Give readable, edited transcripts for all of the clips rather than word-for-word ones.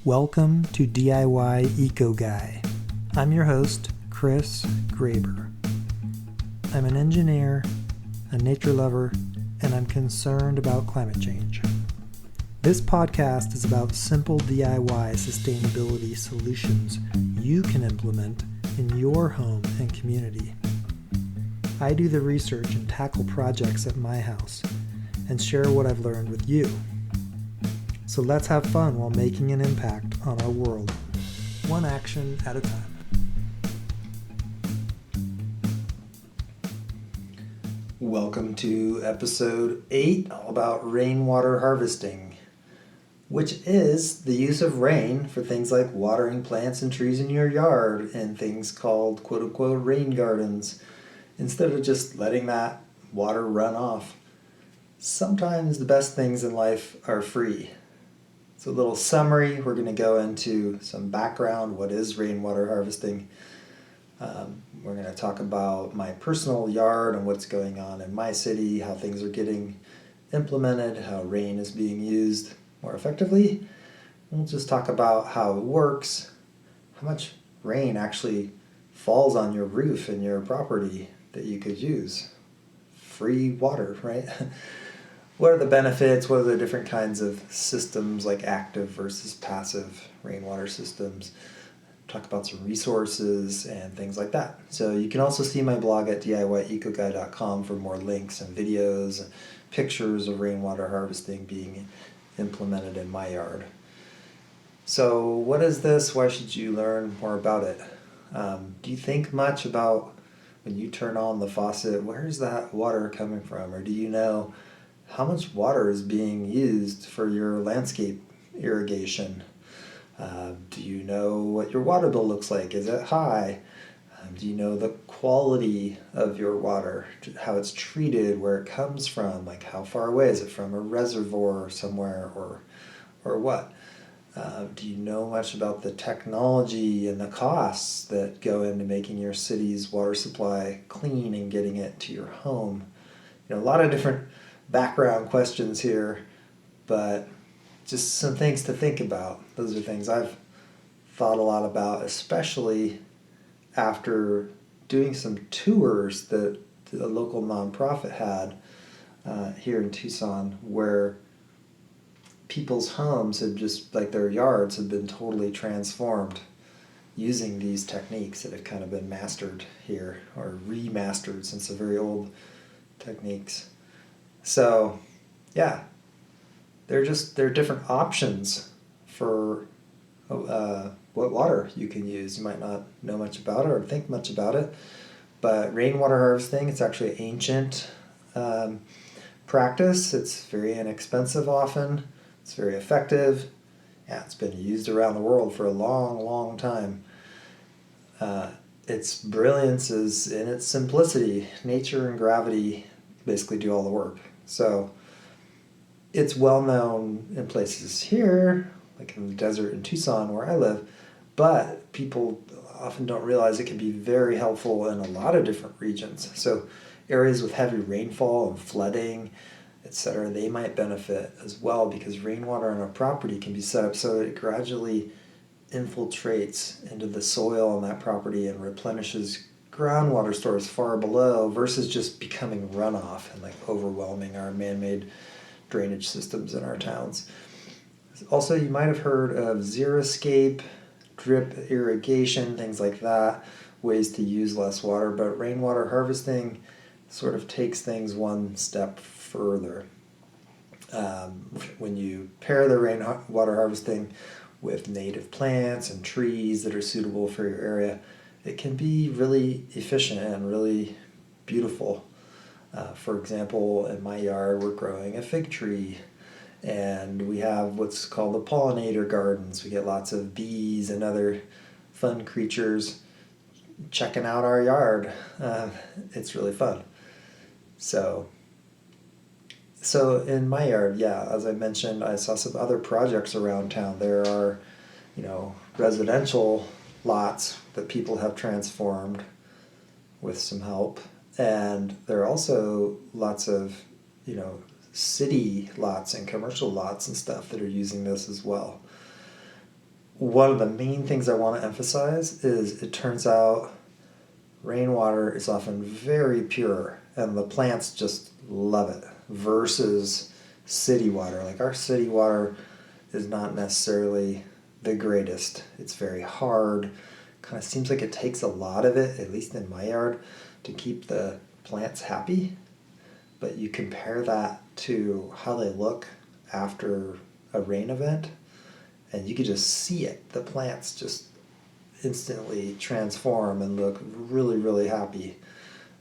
Welcome to DIY Eco Guy. I'm your host, Chris Graber. I'm an engineer, a nature lover, and I'm concerned about climate change. This podcast is about simple DIY sustainability solutions you can implement in your home and community. I do the research and tackle projects at my house and share what I've learned with you. So let's have fun while making an impact on our world, one action at a time. Welcome to episode 8, all about rainwater harvesting, which is the use of rain for things like watering plants and trees in your yard and things called quote-unquote rain gardens, instead of just letting that water run off. Sometimes the best things in life are free. So a little summary, we're going to go into some background, what is rainwater harvesting. We're going to talk about my personal yard and what's going on in my city, how things are getting implemented, how rain is being used more effectively. We'll just talk about how it works, how much rain actually falls on your roof and your property that you could use. Free water, right? What are the benefits? What are the different kinds of systems like active versus passive rainwater systems? Talk about some resources and things like that. So you can also see my blog at DIYEcoGuy.com for more links and videos and pictures of rainwater harvesting being implemented in my yard. So what is this? Why should you learn more about it? Do you think much about when you turn on the faucet, where's that water coming from? Or do you know how much water is being used for your landscape irrigation? Do you know what your water bill looks like? Is it high? Do you know the quality of your water, how it's treated, where it comes from, like how far away is it from a reservoir somewhere or what? Do you know much about the technology and the costs that go into making your city's water supply clean and getting it to your home? A lot of different background questions here, but just some things to think about. Those are things I've thought a lot about, especially after doing some tours that a local nonprofit had here in Tucson, where people's homes had just, like their yards, had been totally transformed using these techniques that have kind of been mastered here, or remastered since the very old techniques. So, yeah, there are different options for what water you can use. You might not know much about it or think much about it, but rainwater harvesting, it's actually an ancient practice. It's very inexpensive often. It's very effective. Yeah, it's been used around the world for a long, long time. Its brilliance is in its simplicity. Nature and gravity basically do all the work. So it's well known in places here, like in the desert in Tucson where I live, but people often don't realize it can be very helpful in a lot of different regions. So areas with heavy rainfall and flooding, etc., they might benefit as well, because rainwater on a property can be set up so that it gradually infiltrates into the soil on that property and replenishes groundwater stores far below, versus just becoming runoff and like overwhelming our man-made drainage systems in our towns. Also, you might have heard of zero-escape, drip irrigation, things like that, ways to use less water, but rainwater harvesting sort of takes things one step further. When you pair the rainwater harvesting with native plants and trees that are suitable for your area, it can be really efficient and really beautiful. For example, in my yard, we're growing a fig tree, and we have what's called the pollinator gardens. We get lots of bees and other fun creatures checking out our yard. It's really fun. So in my yard, yeah, as I mentioned, I saw some other projects around town. There are, residential lots that people have transformed with some help. And there are also lots of, city lots and commercial lots and stuff that are using this as well. one of the main things I want to emphasize is it turns out rainwater is often very pure and the plants just love it versus city water. Like our city water is not necessarily the greatest. It's very hard. Kind of seems like it takes a lot of it, at least in my yard, to keep the plants happy. But you compare that to how they look after a rain event, and you could just see it. The plants just instantly transform and look really, really happy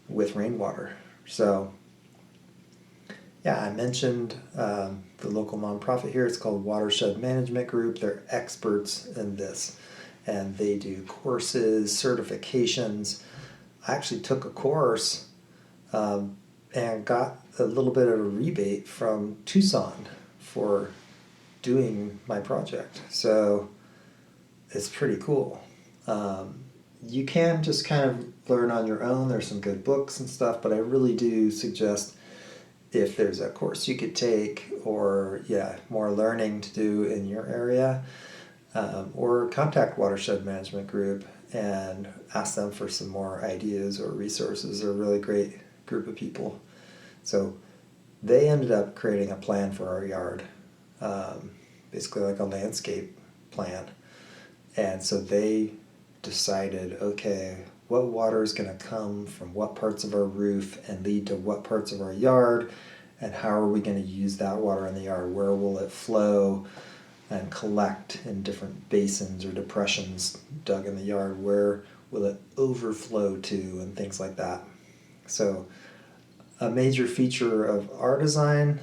with rainwater. So, yeah, I mentioned the local nonprofit here. It's called Watershed Management Group. They're experts in this, and they do courses, certifications. I actually took a course and got a little bit of a rebate from Tucson for doing my project. So it's pretty cool. You can just kind of learn on your own. There's some good books and stuff, but I really do suggest if there's a course you could take or more learning to do in your area, or contact Watershed Management Group and ask them for some more ideas or resources. They're a really great group of people. So they ended up creating a plan for our yard, basically like a landscape plan. And so they decided, okay, what water is going to come from what parts of our roof and lead to what parts of our yard, and how are we going to use that water in the yard? Where will it flow and collect in different basins or depressions dug in the yard? Where will it overflow to, and things like that. So a major feature of our design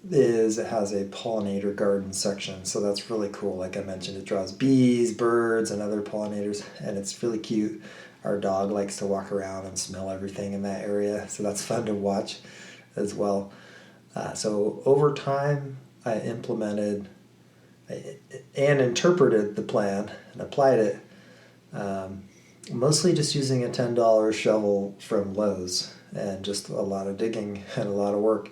is it has a pollinator garden section, so that's really cool. Like I mentioned, it draws bees, birds, and other pollinators, and it's really cute. Our dog likes to walk around and smell everything in that area, so that's fun to watch as well. So over time, I implemented and interpreted the plan and applied it, mostly just using a $10 shovel from Lowe's, and just a lot of digging and a lot of work.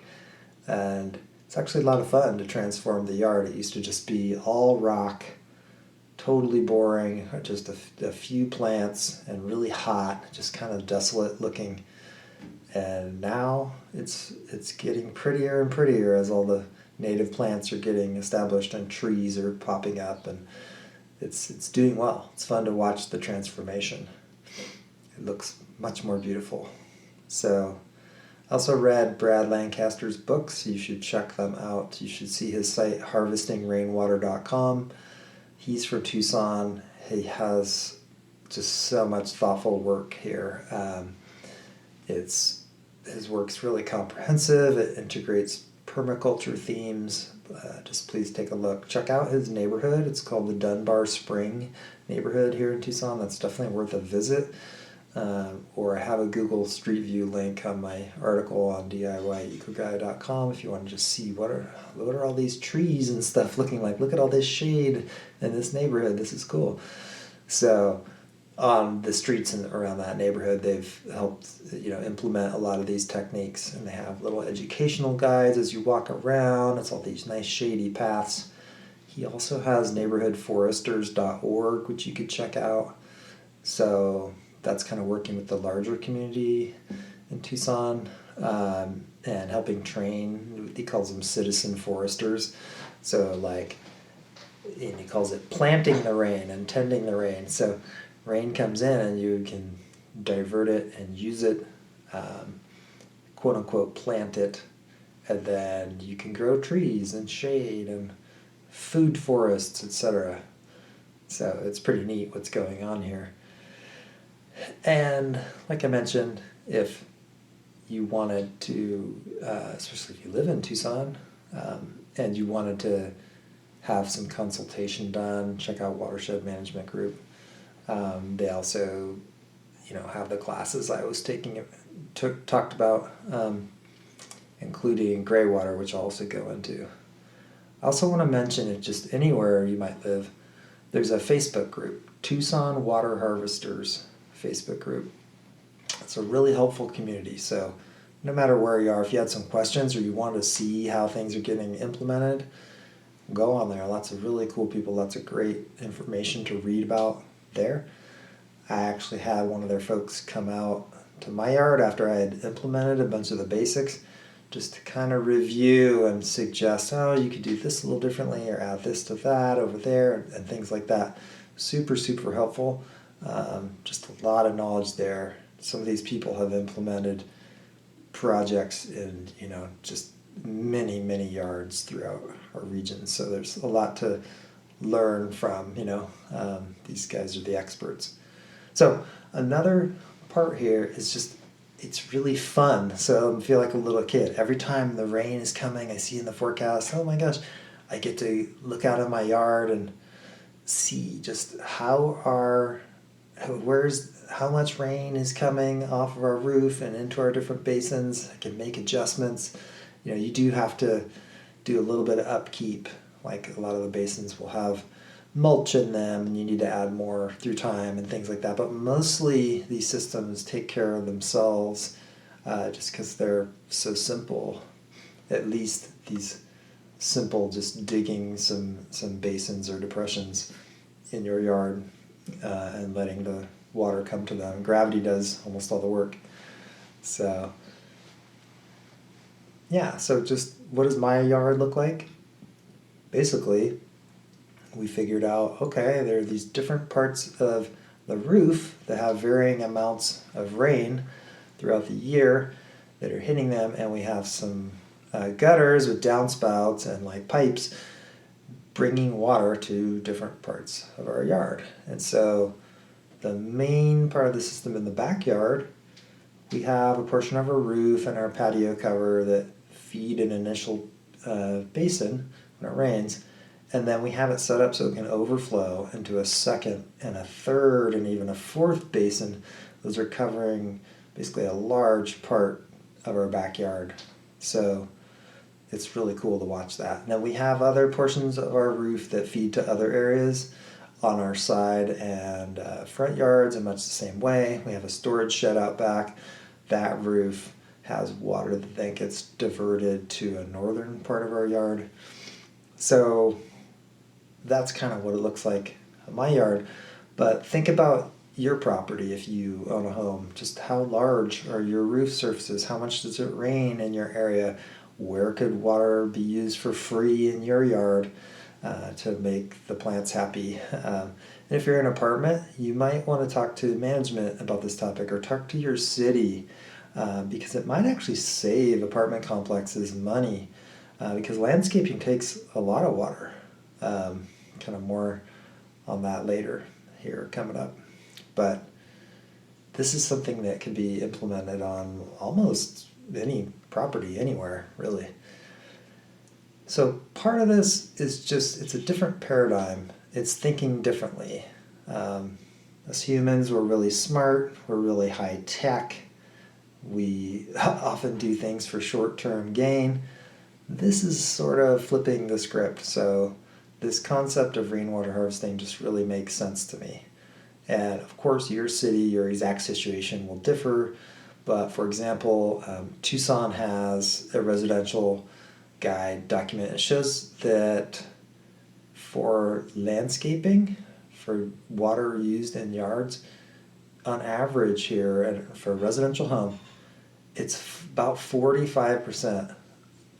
And it's actually a lot of fun to transform the yard. It used to just be all rock, totally boring, just a few plants and really hot, just kind of desolate looking. And now it's getting prettier and prettier as all the native plants are getting established and trees are popping up, and it's doing well. It's fun to watch the transformation. It looks much more beautiful. So I also read Brad Lancaster's books. You should check them out. You should see his site, harvestingrainwater.com. He's from Tucson. He has just so much thoughtful work here. His work's really comprehensive. It integrates permaculture themes. Just please take a look. Check out his neighborhood. It's called the Dunbar Spring neighborhood here in Tucson. That's definitely worth a visit. Or I have a Google Street View link on my article on DIYEcoGuy.com if you want to just see what are all these trees and stuff looking like. Look at all this shade in this neighborhood. This is cool. So on the streets around that neighborhood, they've helped implement a lot of these techniques, and they have little educational guides as you walk around. It's all these nice shady paths. He also has neighborhoodforesters.org, which you could check out. So that's kind of working with the larger community in Tucson, and helping train. He calls them citizen foresters. So and he calls it planting the rain and tending the rain. So rain comes in and you can divert it and use it, quote unquote plant it, and then you can grow trees and shade and food forests, etc. So it's pretty neat what's going on here. And like I mentioned, if you wanted to, especially if you live in Tucson, and you wanted to have some consultation done, check out Watershed Management Group. They also, have the classes I was talked about, including gray water, which I'll also go into. I also want to mention, if just anywhere you might live, there's a Facebook group, Tucson Water Harvesters Facebook group. It's a really helpful community. So no matter where you are, if you had some questions or you wanted to see how things are getting implemented, go on there. Lots of really cool people, lots of great information to read about there. I actually had one of their folks come out to my yard after I had implemented a bunch of the basics, just to kind of review and suggest, oh, you could do this a little differently or add this to that over there and things like that. Super, super helpful. Just a lot of knowledge there. Some of these people have implemented projects in, just many, many yards throughout our region. So there's a lot to learn from, these guys are the experts. So another part here is just, it's really fun. So I feel like a little kid. Every time the rain is coming, I see in the forecast, oh my gosh, I get to look out in my yard and see just how much rain is coming off of our roof and into our different basins. I can make adjustments. You do have to do a little bit of upkeep. Like a lot of the basins will have mulch in them and you need to add more through time and things like that. But mostly these systems take care of themselves just because they're so simple. At least these simple, just digging some basins or depressions in your yard and letting the water come to them. Gravity does almost all the work. So yeah, so just what does my yard look like? Basically, we figured out, okay, there are these different parts of the roof that have varying amounts of rain throughout the year that are hitting them, and we have some gutters with downspouts and like pipes bringing water to different parts of our yard. And so the main part of the system in the backyard, we have a portion of our roof and our patio cover that feed an initial basin when it rains. And then we have it set up so it can overflow into a second and a third and even a fourth basin. Those are covering basically a large part of our backyard. So it's really cool to watch that. Now we have other portions of our roof that feed to other areas on our side and front yards in much the same way. We have a storage shed out back. That roof has water that then gets diverted to a northern part of our yard. So that's kind of what it looks like in my yard. But think about your property if you own a home. Just how large are your roof surfaces? How much does it rain in your area? Where could water be used for free in your yard to make the plants happy? And if you're in an apartment, you might want to talk to management about this topic or talk to your city because it might actually save apartment complexes money because landscaping takes a lot of water. Kind of more on that later here coming up. But this is something that can be implemented on almost any property anywhere, really. So part of this is just, it's a different paradigm. It's thinking differently. As humans, we're really smart, we're really high tech. We often do things for short-term gain. This is sort of flipping the script. So this concept of rainwater harvesting just really makes sense to me. And of course, your city, your exact situation will differ. But for example, Tucson has a residential guide document. It shows that for landscaping, for water used in yards, on average here, and for a residential home, it's about 45%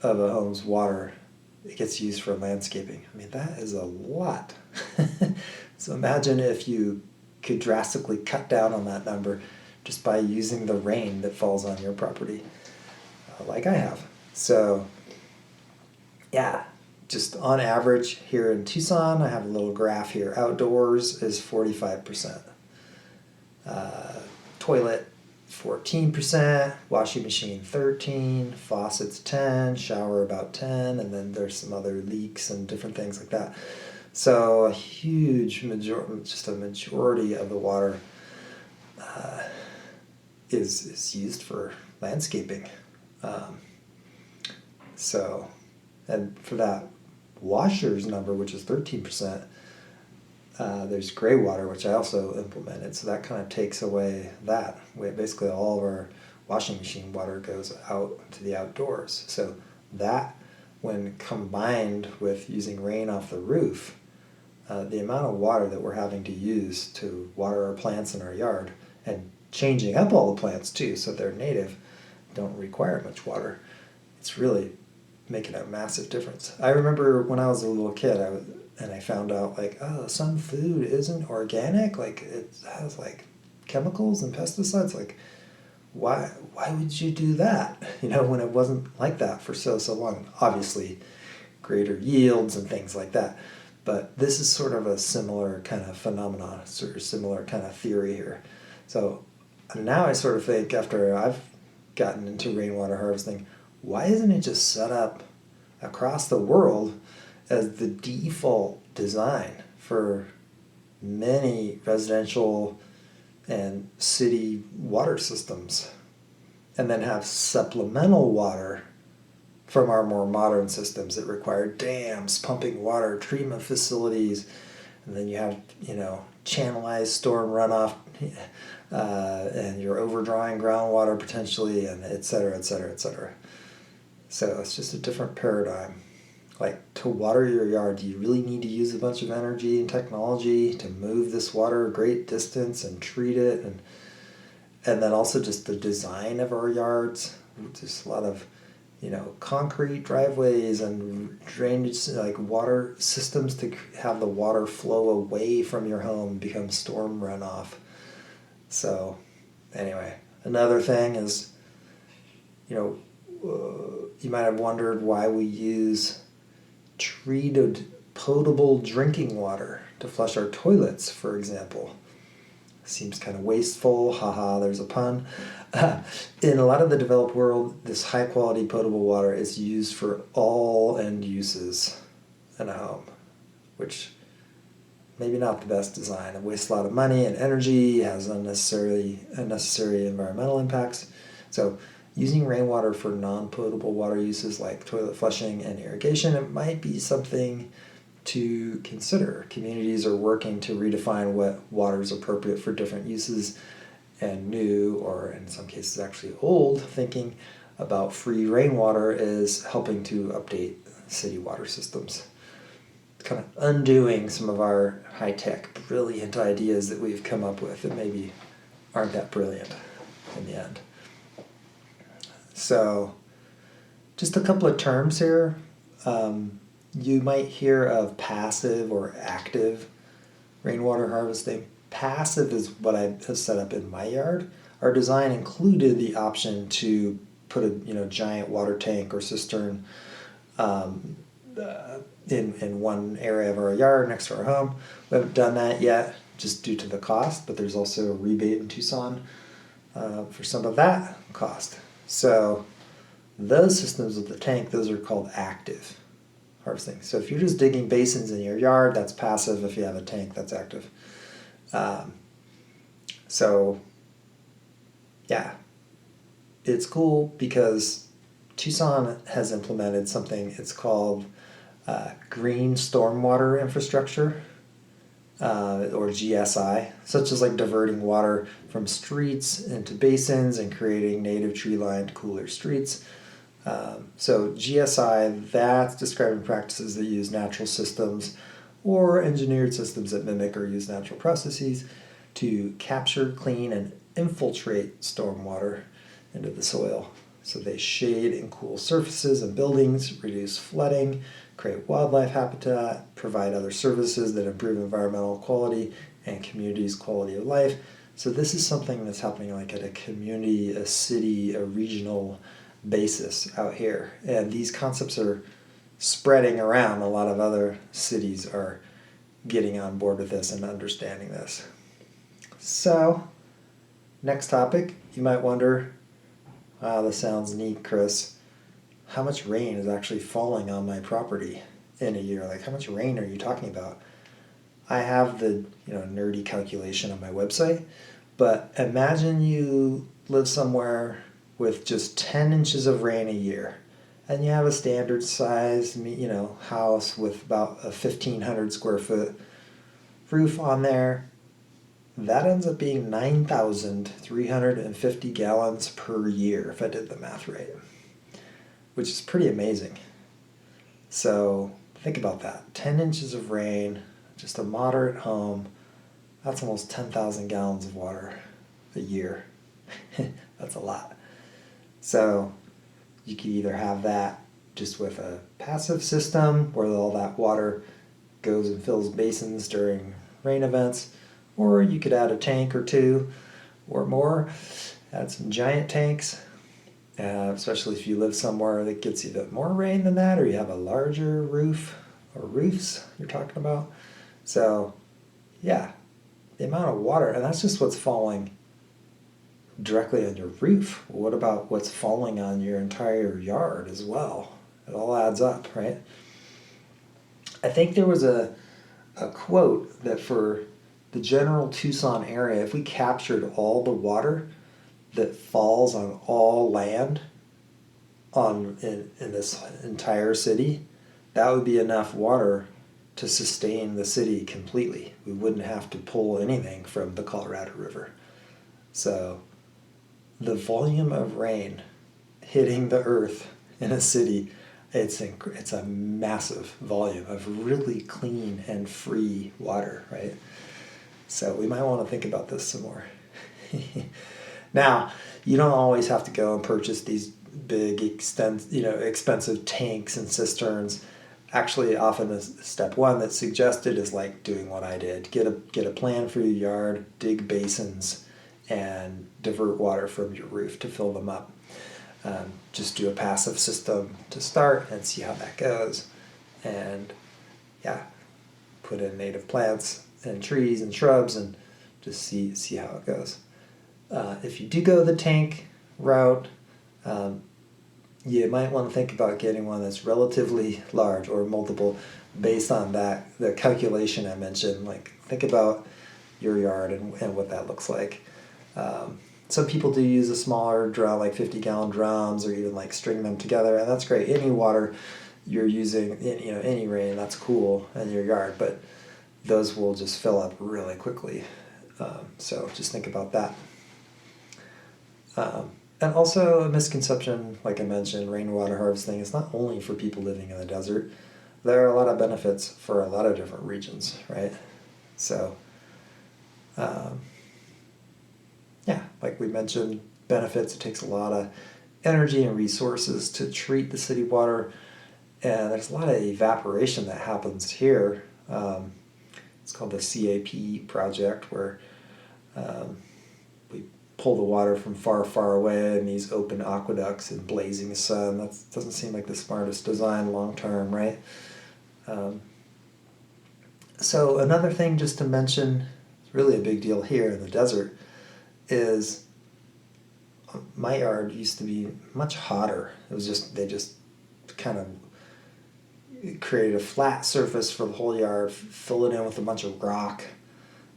of a home's water it gets used for landscaping. I mean, that is a lot. So imagine if you could drastically cut down on that number just by using the rain that falls on your property, like I have. So yeah, just on average here in Tucson, I have a little graph here. Outdoors is 45%. Toilet 14%, washing machine 13%, faucets 10%, shower about 10%, and then there's some other leaks and different things like that. So a huge majority, just a majority of the water is used for landscaping. So, and for that washers number, which is 13%, there's gray water, which I also implemented. So that kind of takes away that. Basically all of our washing machine water goes out to the outdoors. So that when combined with using rain off the roof, the amount of water that we're having to use to water our plants in our yard, and changing up all the plants too so they're native, don't require much water, it's really making a massive difference. I remember when I was a little kid, I found out like, oh, some food isn't organic, like it has like chemicals and pesticides. Like, why would you do that? When it wasn't like that for so long. Obviously, greater yields and things like that. But this is sort of a similar kind of phenomenon, sort of similar kind of theory here. So now I sort of think, after I've gotten into rainwater harvesting, why isn't it just set up across the world as the default design for many residential and city water systems, and then have supplemental water from our more modern systems that require dams, pumping water, treatment facilities, and then you have, channelized storm runoff, and you're overdrawing groundwater potentially, and et cetera, et cetera, et cetera. So it's just a different paradigm. Like, to water your yard, do you really need to use a bunch of energy and technology to move this water a great distance and treat it? And then also just the design of our yards. Just a lot of, concrete driveways and drainage, like water systems to have the water flow away from your home, become storm runoff. So anyway, another thing is, you might have wondered why we use treated potable drinking water to flush our toilets, for example. Seems kind of wasteful, haha, there's a pun. In a lot of the developed world, this high quality potable water is used for all end uses in a home, which maybe not the best design. It wastes a lot of money and energy, has unnecessary environmental impacts. So using rainwater for non-potable water uses like toilet flushing and irrigation, it might be something to consider. Communities are working to redefine what water is appropriate for different uses, and new, or in some cases actually old, thinking about free rainwater is helping to update city water systems. Kind of undoing some of our high-tech, brilliant ideas that we've come up with that maybe aren't that brilliant in the end. So, just a couple of terms here. You might hear of passive or active rainwater harvesting. Passive is what I have set up in my yard. Our design included the option to put a giant water tank or cistern in one area of our yard next to our home. We haven't done that yet, just due to the cost, but there's also a rebate in Tucson for some of that cost. So those systems with the tank, those are called active harvesting. So if you're just digging basins in your yard, that's passive. If you have a tank, that's active. So yeah, it's cool because Tucson has implemented something, it's called green stormwater infrastructure, or GSI, such as like diverting water from streets into basins and creating native tree-lined cooler streets. So GSI, that's describing practices that use natural systems or engineered systems that mimic or use natural processes to capture, clean, and infiltrate stormwater into the soil. So they shade and cool surfaces and buildings, reduce flooding, create wildlife habitat, provide other services that improve environmental quality and communities' quality of life. So this is something that's happening like at a community, a city, a regional basis out here. And these concepts are spreading around. A lot of other cities are getting on board with this and understanding this. So, next topic, you might wonder, wow, this sounds neat, Chris. How much rain is actually falling on my property in a year? Like, how much rain are you talking about? I have the nerdy calculation on my website, but imagine you live somewhere with just 10 inches of rain a year, and you have a standard size, house with about a 1,500 square foot roof on there. That ends up being 9,350 gallons per year, if I did the math right, which is pretty amazing. So think about that. 10 inches of rain, just a moderate home, that's almost 10,000 gallons of water a year. That's a lot. So you could either have that just with a passive system where all that water goes and fills basins during rain events, or you could add a tank or two or more, add some giant tanks, especially if you live somewhere that gets a bit more rain than that, or you have a larger roof or roofs you're talking about. So yeah, the amount of water, and that's just what's falling directly on your roof. What about what's falling on your entire yard as well? It all adds up, right? I think there was a quote that for the general Tucson area, if we captured all the water that falls on all land in this entire city, that would be enough water to sustain the city completely. We wouldn't have to pull anything from the Colorado River. So the volume of rain hitting the earth in a city, it's a massive volume of really clean and free water, right? So we might want to think about this some more. Now, you don't always have to go and purchase these big, expensive tanks and cisterns. Actually, often step one that's suggested is like doing what I did. Get a plan for your yard, dig basins, and divert water from your roof to fill them up. Just do a passive system to start and see how that goes. And yeah, put in native plants and trees and shrubs and just see how it goes. If you do go the tank route, you might want to think about getting one that's relatively large or multiple based on the calculation I mentioned. Like, think about your yard and what that looks like. Some people do use a smaller drum, like 50-gallon drums, or even like string them together, and that's great. Any water you're using, any rain, that's cool in your yard, but those will just fill up really quickly. So just think about that. And also a misconception, like I mentioned, rainwater harvesting is not only for people living in the desert. There are a lot of benefits for a lot of different regions, right? So, yeah, like we mentioned, benefits. It takes a lot of energy and resources to treat the city water, and there's a lot of evaporation that happens here. It's called the CAP project, where we pull the water from far, far away in these open aqueducts in blazing sun. That doesn't seem like the smartest design long term, right? So another thing just to mention, it's really a big deal here in the desert, is my yard used to be much hotter. It was just, they just kind of created a flat surface for the whole yard, fill it in with a bunch of rock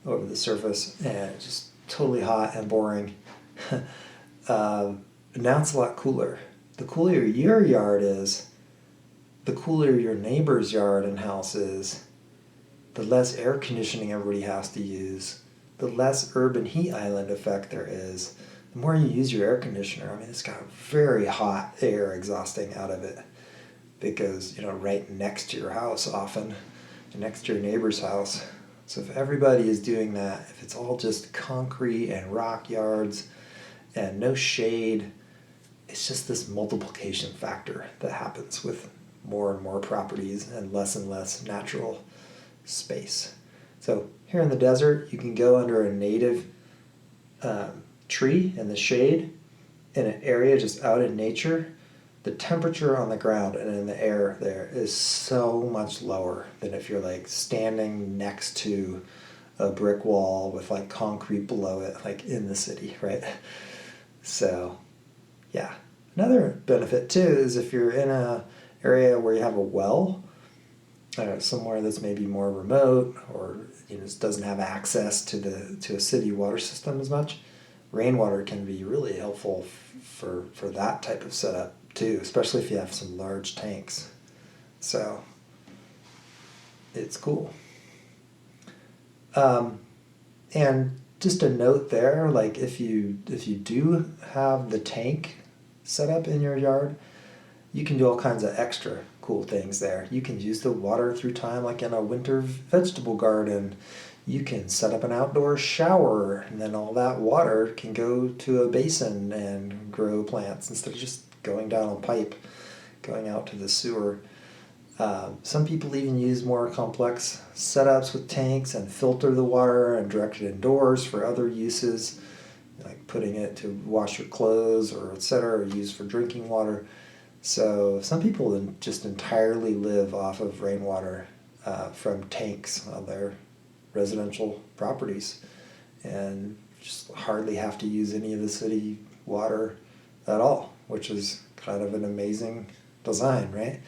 over the surface, and just totally hot and boring. Now it's a lot cooler. The cooler your yard is, the cooler your neighbor's yard and house is, the less air conditioning everybody has to use, the less urban heat island effect there is. The more you use your air conditioner, I mean, it's got very hot air exhausting out of it that goes, right next to your house often, next to your neighbor's house. So if everybody is doing that, if it's all just concrete and rock yards and no shade, it's just this multiplication factor that happens with more and more properties and less natural space. So here in the desert, you can go under a native tree in the shade in an area just out in nature. The temperature on the ground and in the air there is so much lower than if you're like standing next to a brick wall with like concrete below it, like in the city, right? So yeah. Another benefit too is if you're in a area where you have a well, somewhere that's maybe more remote, or just doesn't have access to a city water system as much, rainwater can be really helpful for that type of setup too, especially if you have some large tanks. So it's cool. And just a note there, like if you do have the tank set up in your yard, you can do all kinds of extra cool things there. You can use the water through time, like in a winter vegetable garden. You can set up an outdoor shower, and then all that water can go to a basin and grow plants instead of just going down a pipe, going out to the sewer. Some people even use more complex setups with tanks and filter the water and direct it indoors for other uses, like putting it to wash your clothes or etc., or use for drinking water. So some people just entirely live off of rainwater from tanks on their residential properties and just hardly have to use any of the city water at all, which is kind of an amazing design, right?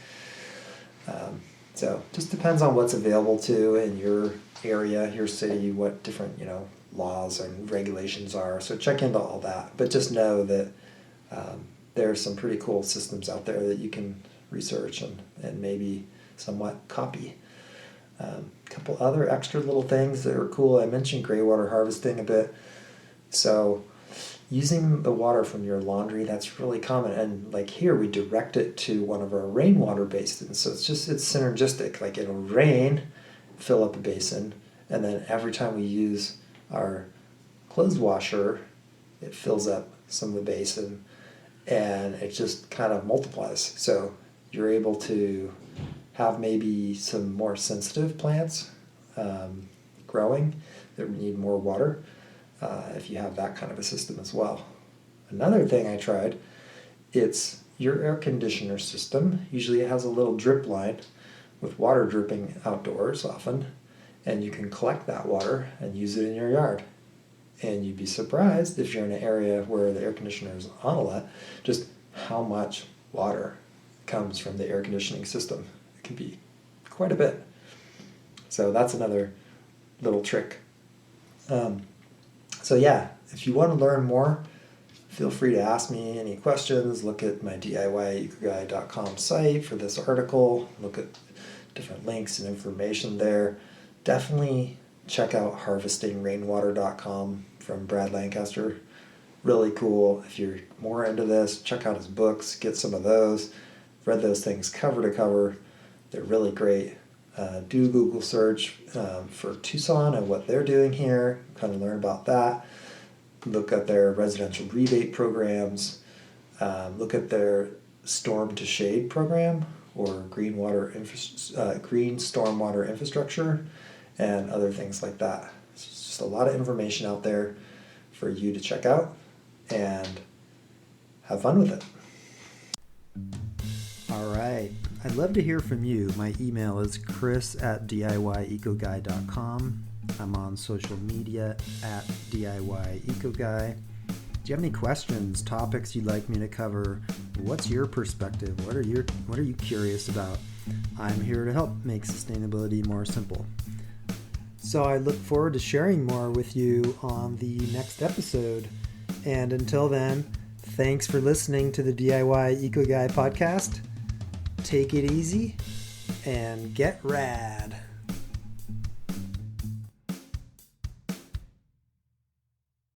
So just depends on what's available to in your area, your city, what different laws and regulations are. So check into all that, but just know that there are some pretty cool systems out there that you can research and maybe somewhat copy. A couple other extra little things that are cool. I mentioned gray water harvesting a bit. So using the water from your laundry, that's really common. And like here, we direct it to one of our rainwater basins. So it's synergistic. Like it'll rain, fill up a basin, and then every time we use our clothes washer, it fills up some of the basin, and it just kind of multiplies. So you're able to have maybe some more sensitive plants growing that need more water if you have that kind of a system as well. Another thing I tried, it's your air conditioner system. Usually it has a little drip line with water dripping outdoors often, and you can collect that water and use it in your yard. And you'd be surprised if you're in an area where the air conditioner is on a lot, just how much water comes from the air conditioning system. It can be quite a bit. So that's another little trick. So yeah, if you want to learn more, feel free to ask me any questions. Look at my DIYecoguy.com site for this article. Look at different links and information there. Definitely check out harvestingrainwater.com from Brad Lancaster. Really cool. If you're more into this, check out his books. Get some of those. Read those things cover to cover. They're really great. Do Google search for Tucson and what they're doing here. Kind of learn about that. Look at their residential rebate programs. Look at their storm to shade program or green stormwater infrastructure and other things like that. It's just a lot of information out there for you to check out and have fun with it. All right. I'd love to hear from you. My email is chris@DIYecoguy.com. I'm on social media @DIYecoguy. Do you have any questions, topics you'd like me to cover? What's your perspective? What are you curious about? I'm here to help make sustainability more simple. So I look forward to sharing more with you on the next episode. And until then, thanks for listening to the DIY Eco Guy podcast. Take it easy and get rad.